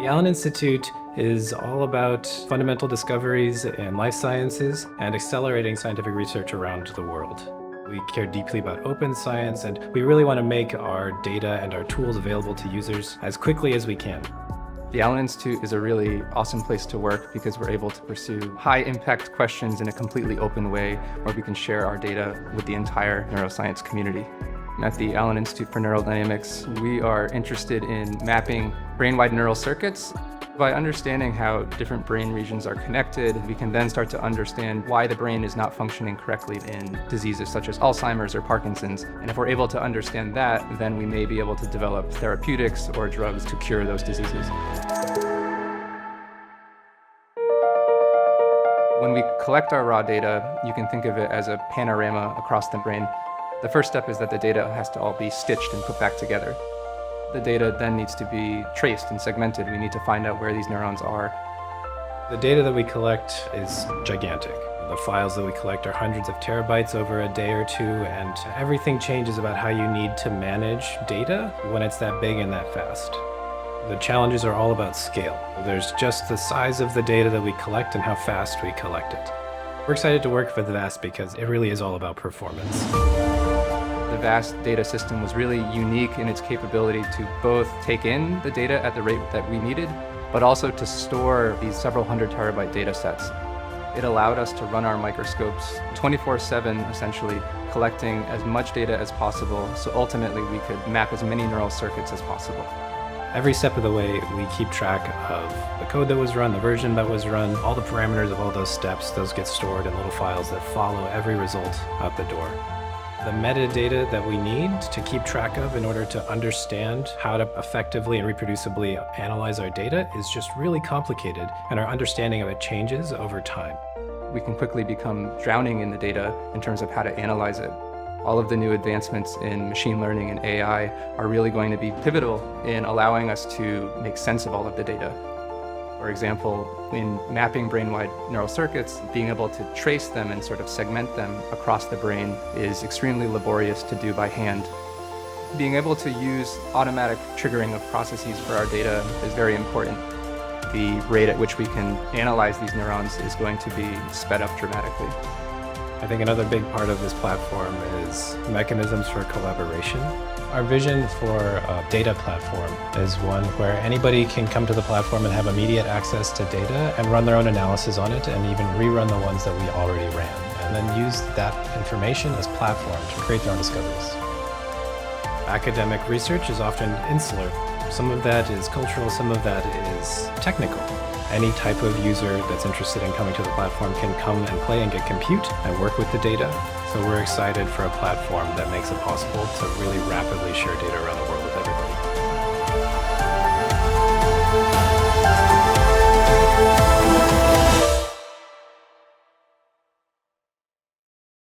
The Allen Institute is all about fundamental discoveries in life sciences and accelerating scientific research around the world. We care deeply about open science, and we really want to make our data and our tools available to users as quickly as we can. The Allen Institute is a really awesome place to work because we're able to pursue high-impact questions in a completely open way where we can share our data with the entire neuroscience community. At the Allen Institute for Neural Dynamics, we are interested in mapping brain-wide neural circuits. By understanding how different brain regions are connected, we can then start to understand why the brain is not functioning correctly in diseases such as Alzheimer's or Parkinson's. And if we're able to understand that, then we may be able to develop therapeutics or drugs to cure those diseases. When we collect our raw data, you can think of it as a panorama across the brain. The first step is that the data has to all be stitched and put back together. The data then needs to be traced and segmented. We need to find out where these neurons are. The data that we collect is gigantic. The files that we collect are hundreds of terabytes over a day or two, and everything changes about how you need to manage data when it's that big and that fast. The challenges are all about scale. There's just the size of the data that we collect and how fast we collect it. We're excited to work with VAST because it really is all about performance. The VAST data system was really unique in its capability to both take in the data at the rate that we needed, but also to store these several hundred terabyte data sets. It allowed us to run our microscopes 24/7, essentially, collecting as much data as possible, so ultimately we could map as many neural circuits as possible. Every step of the way, we keep track of the code that was run, the version that was run, all the parameters of all those steps. Those get stored in little files that follow every result out the door. The metadata that we need to keep track of in order to understand how to effectively and reproducibly analyze our data is just really complicated, and our understanding of it changes over time. We can quickly become drowning in the data in terms of how to analyze it. All of the new advancements in machine learning and AI are really going to be pivotal in allowing us to make sense of all of the data. For example, in mapping brain-wide neural circuits, being able to trace them and sort of segment them across the brain is extremely laborious to do by hand. Being able to use automatic triggering of processes for our data is very important. The rate at which we can analyze these neurons is going to be sped up dramatically. I think another big part of this platform is mechanisms for collaboration. Our vision for a data platform is one where anybody can come to the platform and have immediate access to data and run their own analysis on it, and even rerun the ones that we already ran, and then use that information as platform to create their own discoveries. Academic research is often insular. Some of that is cultural, some of that is technical. Any type of user that's interested in coming to the platform can come and play and get compute and work with the data. So we're excited for a platform that makes it possible to really rapidly share data around the world.